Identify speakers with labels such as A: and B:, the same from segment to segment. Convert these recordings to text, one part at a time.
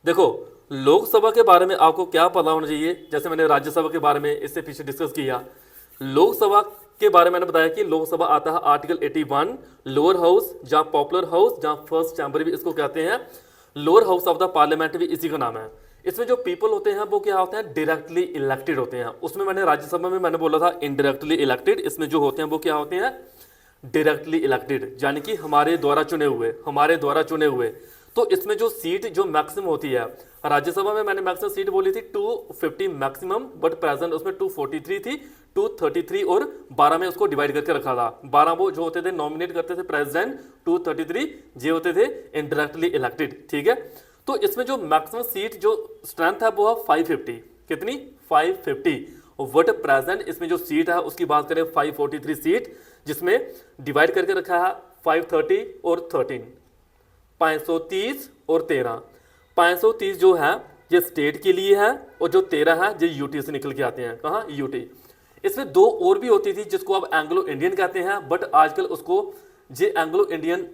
A: देखो, लोकसभा के बारे में आपको क्या पता होना चाहिए, जैसे मैंने राज्यसभा के बारे में इससे पीछे डिस्कस किया। लोकसभा के बारे में मैंने बताया कि लोकसभा आता है आर्टिकल 81, लोअर हाउस, जहां पॉपुलर हाउस, जहां फर्स्ट चैम्बर भी इसको कहते हैं, lower house of the parliament भी इसी का नाम है। इसमें जो पीपल होते हैं वो क्या होते हैं, डायरेक्टली इलेक्टेड होते हैं। उसमें मैंने राज्यसभा में मैंने बोला था इनडायरेक्टली इलेक्टेड, इसमें जो होते हैं वो क्या होते हैं, डायरेक्टली इलेक्टेड, यानी कि हमारे द्वारा चुने हुए, हमारे द्वारा चुने हुए। तो इसमें जो सीट जो मैक्सिमम होती है, राज्यसभा में मैंने मैक्सिमम सीट बोली थी 250 मैक्सिमम, बट प्रेजेंट उसमें 243 थी, 233 और 12 में उसको डिवाइड करके रखा था। 12 वो जो होते थे नॉमिनेट करते थे प्रेसिडेंट, 233 जे होते थे इनडायरेक्टली इलेक्टेड। ठीक है, तो इसमें जो मैक्सिमम सीट जो स्ट्रेंथ है वो है 550। कितनी? 550। वट प्रेजेंट इसमें जो सीट है उसकी बात करें 543 सीट, जिसमें डिवाइड करके रखा है 530 और 13, 530 और 13। 530 जो है ये स्टेट के लिए है, और जो 13 है ये यूटी से निकल के आते हैं। कहाँ? यूटी। इसमें दो और भी होती थी जिसको अब एंग्लो इंडियन कहते हैं, बट आजकल उसको जे एंग्लो इंडियन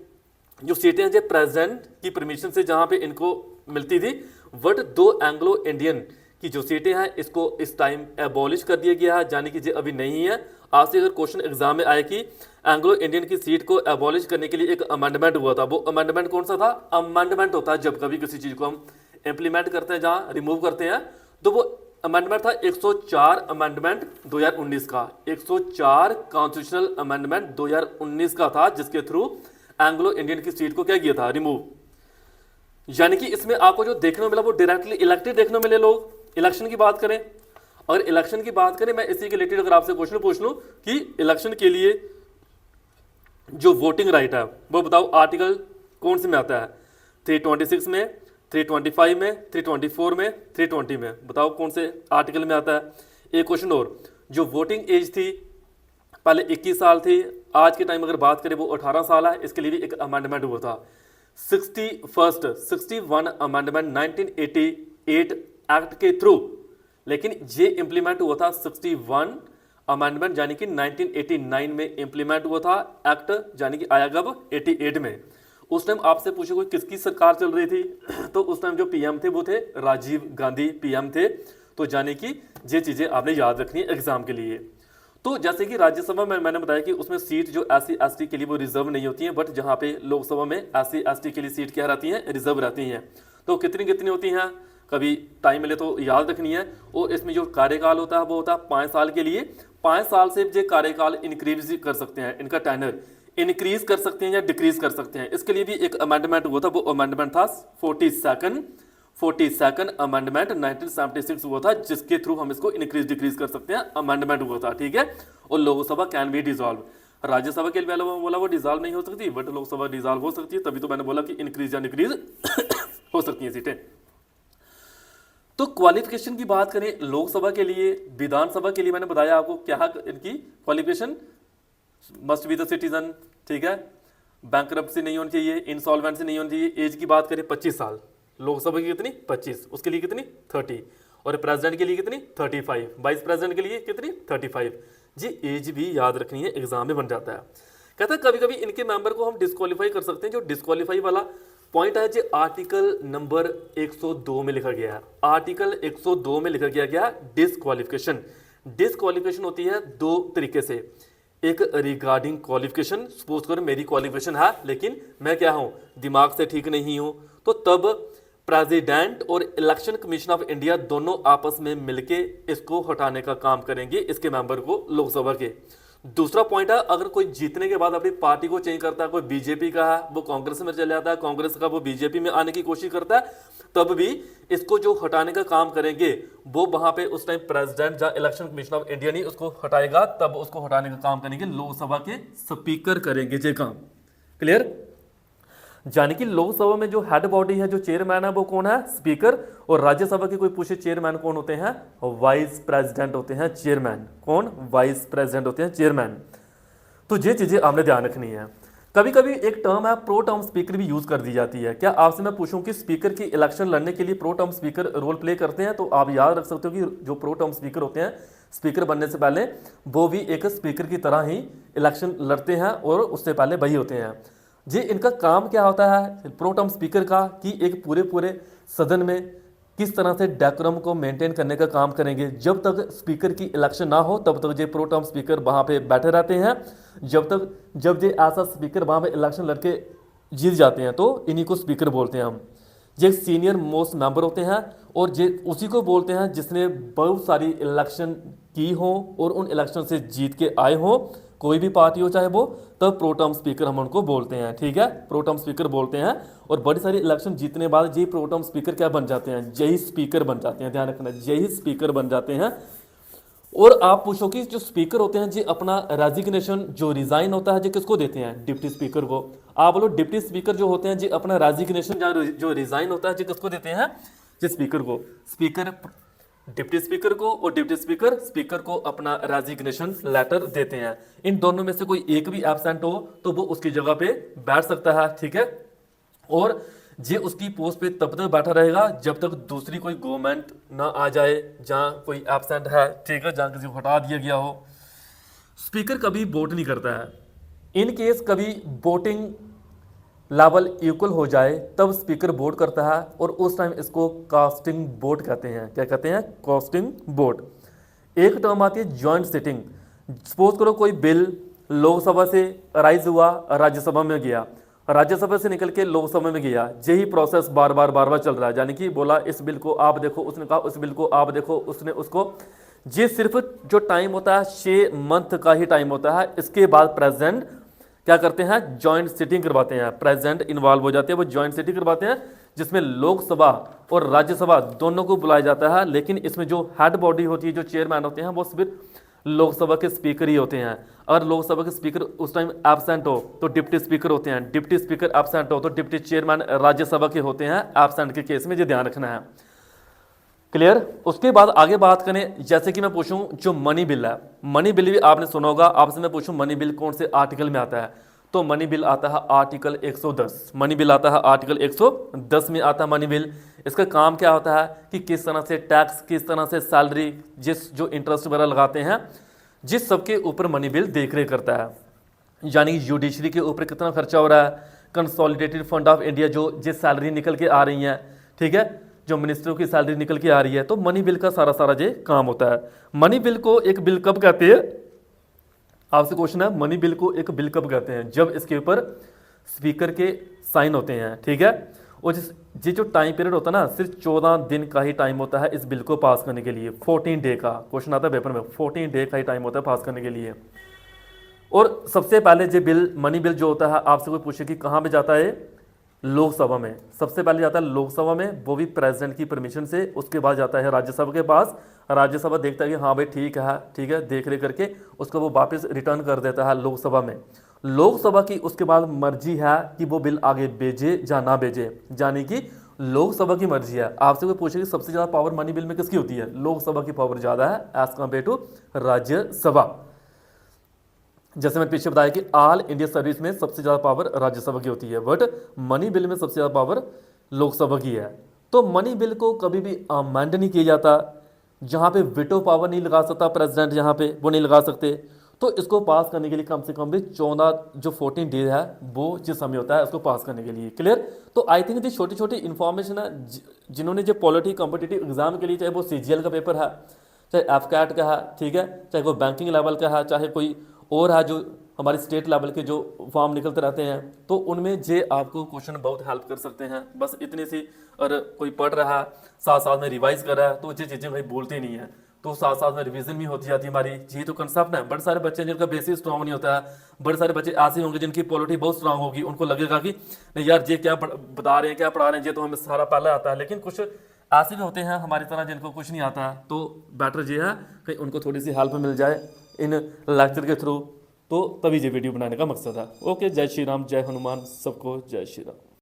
A: जो सीटें हैं जो प्रेसिडेंट की परमिशन से जहां पे इनको मिलती थी, बट दो एंग्लो इंडियन की जो सीटें हैं इसको इस टाइम एबॉलिश कर दिया गया है, यानी कि ये अभी नहीं है। आज से अगर क्वेश्चन एग्जाम में आए कि एंग्लो इंडियन की सीट को एबॉलिश करने के लिए एक अमेंडमेंट हुआ था, वो अमेंडमेंट कौन सा था? अमेंडमेंट होता है जब कभी किसी चीज को हम इंप्लीमेंट करते हैं, जहां रिमूव करते हैं, तो वो अमेंडमेंट था 104 अमेंडमेंट 2019 का। 104 कॉन्स्टिट्यूशनल अमेंडमेंट 2019 का था, जिसके थ्रू एंग्लो इंडियन की सीट को क्या किया था? रिमूव। यानी कि इसमें आपको जो देखने को मिला वो डायरेक्टली इलेक्टेड देखने को मिले लोग। इलेक्शन की बात करें, अगर इलेक्शन की बात करें, मैं इसी के रिलेटेड अगर आपसे क्वेश्चन पूछ लूं कि इलेक्शन के लिए जो वोटिंग राइट है वो बताओ आर्टिकल कौन से में आता है? 326 में, 325 में, 324 में, 320 में, बताओ कौन से आर्टिकल में आता है? एक क्वेश्चन और, जो वोटिंग एज थी पहले 21 साल थी, आज के टाइम अगर बात करें वो 18 साल है। इसके लिए भी एक अमेंडमेंट हुआ था, 61 अमेंडमेंट 1988 एक्ट के थ्रू, लेकिन ये इंप्लीमेंट हुआ था 61 अमेंडमेंट यानी कि 1989 में इंप्लीमेंट हुआ था एक्ट, यानी कि आया कब? 88 में। उस टाइम आपसे पूछे कोई किसकी सरकार चल रही थी तो उस टाइम जो पीएम थे वो थे राजीव गांधी पीएम थे। तो यानी कि ये चीजें आपने याद रखनी है एग्जाम के लिए। तो जैसे कि राज्यसभा में मैंने बताया कि उसमें सीट जो एससी एसटी के लिए वो रिजर्व नहीं होती है, बट जहां पे लोकसभा में एससी एसटी के लिए सीट क्या रहती है? रिजर्व रहती हैं। तो कितनी कितनी होती हैं, कभी टाइम मिले तो याद रखनी है। और इसमें जो कार्यकाल होता है वो होता है 5 साल के लिए। 5 साल से जो कार्यकाल इंक्रीज कर सकते हैं, इनका टेनर इंक्रीज कर सकते हैं या डिक्रीज कर सकते हैं। इसके लिए भी एक अमेंडमेंट हुआ था, वो अमेंडमेंट था 42nd अमेंडमेंट 1976 हुआ था, जिसके थ्रू हम इसको इंक्रीज डिक्रीज कर सकते हैं, अमेंडमेंट हुआ था। ठीक है, और Lok Sabha can be dissolve. Rajya Sabha के लिए बोला वो डिसॉल्व नहीं हो सकती, बट लोकसभा डिसॉल्व हो सकती है, तभी तो मैंने बोला कि इंक्रीज या डिक्रीज हो सकती है सीटें। तो क्वालिफिकेशन की बात करें लोकसभा के लिए, विधानसभा के लिए मैंने बताया आपको क्या इनकी qualification, must be the citizen. ठीक है, बैंकरप्सी नहीं होनी चाहिए, इंसॉल्वेंसी नहीं होनी चाहिए। एज की बात करें 25 साल, लोकसभा की कितनी? 25, उसके लिए कितनी? 30, और प्रेसिडेंट के लिए कितनी? 35, वाइस प्रेसिडेंट के लिए कितनी? 35। जी एज भी याद रखनी है, एग्जाम में बन जाता है। कहता है कभी कभी इनके मेंबर को हम डिस्क्वालीफाई कर सकते हैं। जो डिस्क्वालीफाई वाला पॉइंट है जो आर्टिकल नंबर 102 में लिखा गया है, आर्टिकल 102 में लिखा गया डिस्क्वालिफिकेशन। डिस्क्वालिफिकेशन होती है दो तरीके से, एक रिगार्डिंग क्वालिफिकेशन, सपोज करो मेरी क्वालिफिकेशन है लेकिन मैं क्या हूं? दिमाग से ठीक नहीं हूं, तो तब प्रेसिडेंट और इलेक्शन कमीशन ऑफ इंडिया दोनों आपस में मिलके इसको हटाने का काम करेंगे, इसके मेंबर को लोकसभा के। दूसरा पॉइंट है, अगर कोई जीतने के बाद अपनी पार्टी को चेंज करता है, कोई बीजेपी का है वो कांग्रेस में चले जाता है, कांग्रेस का वो बीजेपी में आने की कोशिश करता है, तब भी इसको जो हटाने का काम करेंगे वो वहां पे उस टाइम प्रेसिडेंट या इलेक्शन कमीशन ऑफ इंडिया नहीं उसको हटाएगा, तब उसको हटाने का काम करेंगे लोकसभा के स्पीकर करेंगे ये काम। क्लियर? यानी कि लोकसभा में जो हेड बॉडी है, जो चेयरमैन है वो कौन है? स्पीकर। और राज्यसभा के कोई पूछे चेयरमैन कौन होते हैं? वाइस प्रेसिडेंट होते हैं चेयरमैन। कौन? वाइस प्रेसिडेंट होते हैं चेयरमैन। तो ये चीजें आपने ध्यान रखनी है। कभी कभी एक टर्म है प्रो टर्म स्पीकर भी यूज कर दी जाती है। क्या आपसे मैं पूछूं कि स्पीकर की इलेक्शन लड़ने के लिए pro term speaker role play करते हैं? तो आप याद रख सकते हो कि जो प्रो टर्म स्पीकर होते हैं, स्पीकर बनने से पहले वो भी एक स्पीकर की तरह ही इलेक्शन लड़ते हैं और उससे पहले वही होते हैं। जी इनका काम क्या होता है प्रो टर्म स्पीकर का, कि एक पूरे सदन में किस तरह से डेकोरम को मेंटेन करने का काम करेंगे। जब तक स्पीकर की इलेक्शन ना हो तब तक ये प्रो टर्म स्पीकर वहाँ पे बैठे रहते हैं। जब ये ऐसा स्पीकर वहाँ पे इलेक्शन लड़के जीत जाते हैं तो इन्हीं को स्पीकर बोलते हैं हम। ये सीनियर मोस्ट मेंबर होते हैं और ये उसी को बोलते हैं जिसने बहुत सारी इलेक्शन की हो और उन इलेक्शन से जीत के आए हो, कोई भी पार्टी हो चाहे वो, तब प्रो टर्म स्पीकर हम उनको बोलते हैं। ठीक है, प्रो टर्म स्पीकर बोलते हैं। और बड़ी सारी इलेक्शन जीतने के बाद ये प्रो टर्म स्पीकर क्या बन जाते हैं, यही स्पीकर बन जाते हैं। ध्यान रखना, यही स्पीकर बन जाते हैं। और आप पूछो कि जो स्पीकर होते हैं जी अपना रेजिग्नेशन जो रिजाइन होता है जी किसको देते हैं, डिप्टी स्पीकर को। आप बोलो डिप्टी स्पीकर जो होते हैं जी अपना रेजिग्नेशन जो रिजाइन होता है जी किसको देते हैं, जी स्पीकर को। स्पीकर डिप्टी स्पीकर को और डिप्टी स्पीकर स्पीकर को अपना रेजिग्नेशन लेटर देते हैं। इन दोनों में से कोई एक भी एब्सेंट हो तो वो उसकी जगह पे बैठ सकता है। ठीक है, और ये उसकी पोस्ट पे तब तक बैठा रहेगा जब तक दूसरी कोई गवर्नमेंट ना आ जाए जहां कोई एब्सेंट है। ठीक है, जहां किसी को हटा दिया गया हो। स्पीकर कभी वोट नहीं करता है। इन केस कभी वोटिंग लेवल इक्वल हो जाए तब स्पीकर वोट करता है और उस टाइम इसको कास्टिंग वोट कहते हैं। क्या कहते हैं, कास्टिंग वोट। एक टर्म आती है जॉइंट सिटिंग। सपोज करो कोई बिल लोकसभा से राइज हुआ, राज्यसभा में गया, राज्यसभा से निकल के लोकसभा में गया, यही प्रोसेस बार बार चल रहा है। यानी कि बोला इस बिल को आप देखो, उसने कहा उस बिल को आप देखो, उसने उसको। ये सिर्फ जो टाइम होता है 6 मंथ का ही टाइम होता है। इसके बाद प्रेसिडेंट क्या करते हैं, जॉइंट सिटिंग करवाते हैं। प्रेसिडेंट इन्वॉल्व हो जाते हैं, वो जॉइंट सिटिंग करवाते हैं जिसमें लोकसभा और राज्यसभा दोनों को बुलाया जाता है। लेकिन इसमें जो हेड बॉडी होती है, जो चेयरमैन होते हैं, वो सिर्फ लोकसभा के स्पीकर ही होते हैं। अगर लोकसभा के स्पीकर उस टाइम एब्सेंट हो तो डिप्टी स्पीकर होते हैं, डिप्टी स्पीकर एब्सेंट हो तो डिप्टी चेयरमैन राज्यसभा के होते हैं एब्सेंट के केस में। ये ध्यान रखना है। क्लियर। उसके बाद आगे बात करें, जैसे कि मैं पूछूं जो मनी बिल है, मनी बिल भी आपने सुना होगा। आपसे मैं पूछूं मनी बिल कौन से आर्टिकल में आता है, तो मनी बिल आता है आर्टिकल 110। मनी बिल आता है आर्टिकल 110 में आता है मनी बिल। इसका काम क्या होता है कि किस तरह से टैक्स, किस तरह से सैलरी, जिस जो इंटरेस्ट वगैरह लगाते हैं, जिस सबके ऊपर मनी बिल देख रेख करता है। यानी जुडिशरी के ऊपर कितना खर्चा हो रहा है, कंसोलिडेटेड फंड ऑफ इंडिया जो जिस सैलरी निकल के आ रही हैं, ठीक है, जो मिनिस्टरों की सैलरी निकल के आ रही है, तो मनी बिल का सारा ये काम होता है। मनी बिल को एक बिल कब कहते हैं, आपसे क्वेश्चन है, मनी बिल को एक बिल कब कहते हैं, जब इसके ऊपर स्पीकर के साइन होते हैं। ठीक है, और ये जो टाइम पीरियड होता है ना, सिर्फ 14 दिन का ही टाइम होता है इस बिल को पास करने के लिए। 14 डे का क्वेश्चन आता है पेपर में, 14 डे का ही टाइम होता है पास करने के लिए। और सबसे पहले जो बिल, मनी बिल जो होता है, आपसे कोई पूछे कि कहाँ पे जाता है, लोकसभा में। सबसे पहले जाता है लोकसभा में, वो भी प्रेसिडेंट की परमिशन से। उसके बाद जाता है राज्यसभा के पास। राज्यसभा देखता है कि हाँ भाई ठीक है, देख रेख करके उसको वो वापस रिटर्न कर देता है लोकसभा में। लोकसभा की उसके बाद मर्जी है कि वो बिल आगे भेजे या ना भेजे, यानी कि लोकसभा की मर्जी है। आपसे कोई पूछे कि सबसे ज़्यादा पावर मनी बिल में किसकी होती है, लोकसभा की पावर ज़्यादा है एज कम्पेयर टू राज्यसभा। जैसे मैं पीछे बताया कि ऑल इंडिया सर्विस में सबसे ज़्यादा पावर राज्यसभा की होती है, बट मनी बिल में सबसे ज़्यादा पावर लोकसभा की है। तो मनी बिल को कभी भी अमेंड नहीं किया जाता। जहाँ पे विटो पावर नहीं लगा सकता प्रेसिडेंट, यहाँ पे वो नहीं लगा सकते। तो इसको पास करने के लिए कम से कम भी 14 डे है वो जो समय होता है इसको पास करने के लिए। क्लियर। तो आई थिंक ये छोटी छोटी इन्फॉर्मेशन है जिन्होंने जो पॉलिटी कॉम्पिटिटिव एग्जाम के लिए, चाहे वो CGL का पेपर है, चाहे एफकैट का है, ठीक है, चाहे वो बैंकिंग लेवल का है, चाहे कोई और है जो हमारी स्टेट लेवल के जो फॉर्म निकलते रहते हैं, तो उनमें जे आपको क्वेश्चन बहुत हेल्प कर सकते हैं। बस इतनी सी, और कोई पढ़ रहा है साथ साथ में रिवाइज कर रहा है तो ये चीज़ें भाई बोलते नहीं है, तो साथ साथ में रिवीजन भी होती जाती है हमारी। ये तो कंसेप्ट है। बड़े सारे बच्चे जिनका बेसिस स्ट्रांग नहीं होता है, बड़े सारे बच्चे ऐसे होंगे जिनकी पॉलिटी बहुत स्ट्रांग होगी, उनको लगेगा कि नहीं यार ये क्या बता रहे हैं, क्या पढ़ा रहे हैं, ये तो हमें सारा पहले आता है। लेकिन कुछ ऐसे भी होते हैं हमारी तरह जिनको कुछ नहीं आता है, तो बेटर ये है कि उनको थोड़ी सी हेल्प मिल जाए इन लेक्चर के थ्रू। तो तभी ये वीडियो बनाने का मकसद है। ओके, जय श्री राम, जय हनुमान, सबको जय श्री राम।